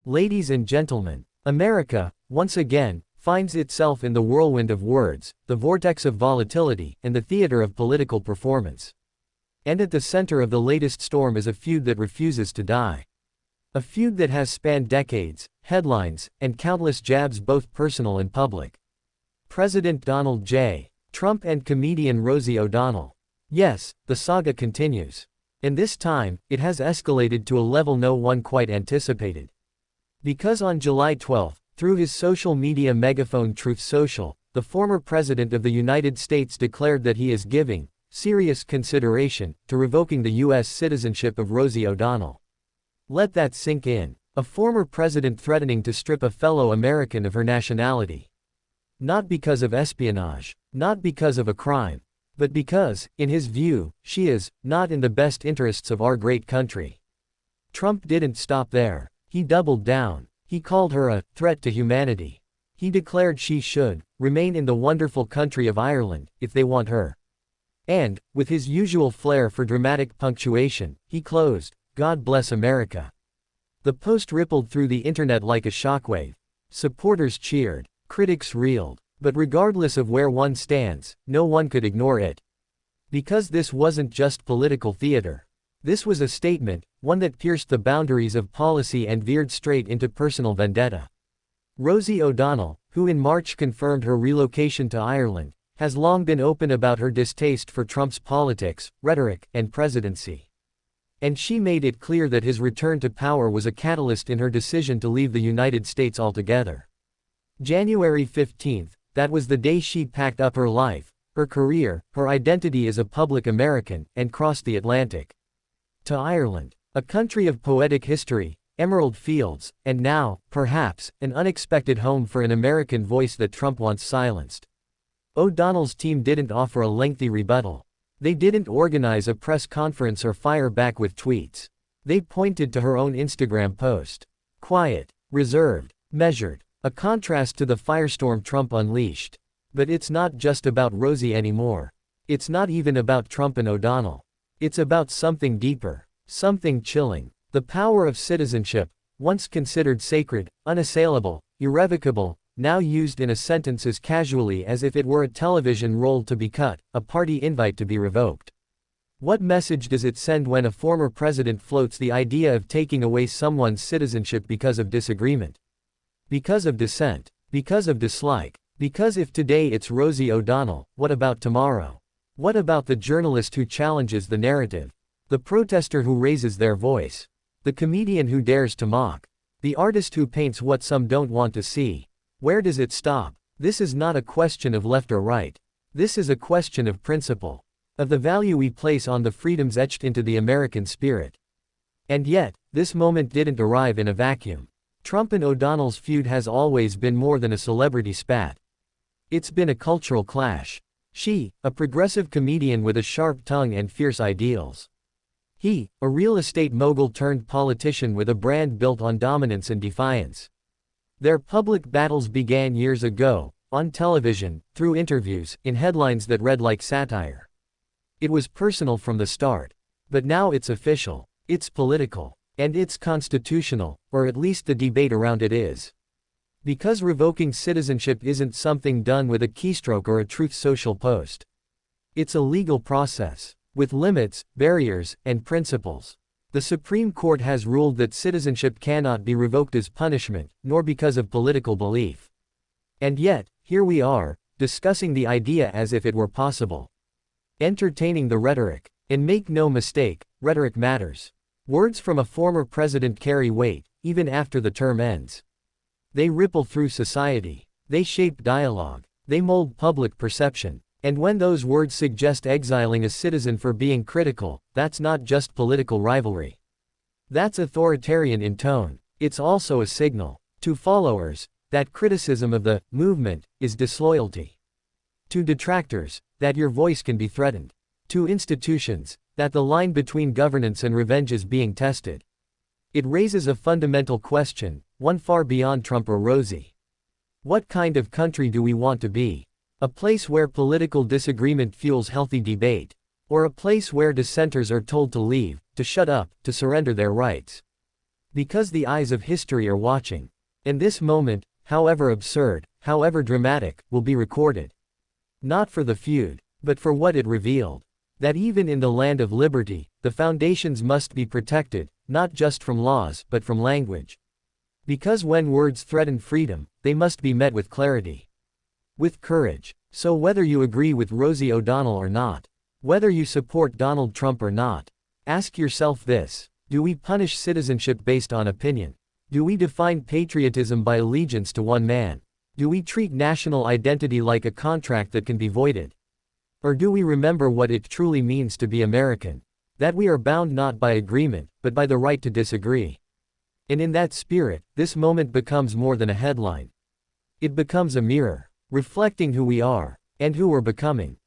Ladies and gentlemen, America, once again, finds itself in the whirlwind of words, the vortex of volatility, and the theater of political performance. And at the center of the latest storm is a feud that refuses to die. A feud that has spanned decades, headlines, and countless jabs, both personal and public. President Donald J. Trump and comedian Rosie O'Donnell. Yes, the saga continues. And this time, it has escalated to a level no one quite anticipated. Because on July 12, through his social media megaphone Truth Social, the former President of the United States declared that he is giving serious consideration to revoking the U.S. citizenship of Rosie O'Donnell. Let that sink in. A former president threatening to strip a fellow American of her nationality. Not because of espionage, not because of a crime, but because, in his view, she is not in the best interests of our great country. Trump didn't stop there. He doubled down. He called her a threat to humanity. He declared she should remain in the wonderful country of Ireland if they want her. And, with his usual flair for dramatic punctuation, he closed, "God bless America." The post rippled through the internet like a shockwave. Supporters cheered, critics reeled, but regardless of where one stands, no one could ignore it. Because this wasn't just political theater. This was a statement, one that pierced the boundaries of policy and veered straight into personal vendetta. Rosie O'Donnell, who in March confirmed her relocation to Ireland, has long been open about her distaste for Trump's politics, rhetoric, and presidency. And she made it clear that his return to power was a catalyst in her decision to leave the United States altogether. January 15, that was the day she packed up her life, her career, her identity as a public American, and crossed the Atlantic. To Ireland, a country of poetic history, emerald fields, and now, perhaps, an unexpected home for an American voice that Trump once silenced. O'Donnell's team didn't offer a lengthy rebuttal. They didn't organize a press conference or fire back with tweets. They pointed to her own Instagram post. Quiet, reserved, measured, a contrast to the firestorm Trump unleashed. But it's not just about Rosie anymore. It's not even about Trump and O'Donnell. It's about something deeper, something chilling. The power of citizenship, once considered sacred, unassailable, irrevocable, now used in a sentence as casually as if it were a television role to be cut, a party invite to be revoked. What message does it send when a former president floats the idea of taking away someone's citizenship because of disagreement? Because of dissent? Because of dislike? Because if today it's Rosie O'Donnell, what about tomorrow? What about the journalist who challenges the narrative? The protester who raises their voice? The comedian who dares to mock? The artist who paints what some don't want to see? Where does it stop? This is not a question of left or right. This is a question of principle. Of the value we place on the freedoms etched into the American spirit. And yet, this moment didn't arrive in a vacuum. Trump and O'Donnell's feud has always been more than a celebrity spat. It's been a cultural clash. She, a progressive comedian with a sharp tongue and fierce ideals. He, a real estate mogul turned politician with a brand built on dominance and defiance. Their public battles began years ago, on television, through interviews, in headlines that read like satire. It was personal from the start. But now it's official, it's political, and it's constitutional, or at least the debate around it is. Because revoking citizenship isn't something done with a keystroke or a Truth Social post. It's a legal process, with limits, barriers, and principles. The Supreme Court has ruled that citizenship cannot be revoked as punishment, nor because of political belief. And yet, here we are, discussing the idea as if it were possible. Entertaining the rhetoric. And make no mistake, rhetoric matters. Words from a former president carry weight, even after the term ends. They ripple through society. They shape dialogue. They mold public perception. And when those words suggest exiling a citizen for being critical, that's not just political rivalry. That's authoritarian in tone. It's also a signal, to followers, that criticism of the movement is disloyalty. To detractors, that your voice can be threatened. To institutions, that the line between governance and revenge is being tested. It raises a fundamental question, one far beyond Trump or Rosie. What kind of country do we want to be? A place where political disagreement fuels healthy debate? Or a place where dissenters are told to leave, to shut up, to surrender their rights? Because the eyes of history are watching. And this moment, however absurd, however dramatic, will be recorded. Not for the feud, but for what it revealed. That even in the land of liberty, the foundations must be protected, not just from laws, but from language. Because when words threaten freedom, they must be met with clarity. With courage. So whether you agree with Rosie O'Donnell or not, whether you support Donald Trump or not, ask yourself this: do we punish citizenship based on opinion? Do we define patriotism by allegiance to one man? Do we treat national identity like a contract that can be voided? Or do we remember what it truly means to be American? That we are bound not by agreement, but by the right to disagree. And in that spirit, this moment becomes more than a headline. It becomes a mirror, reflecting who we are, and who we're becoming.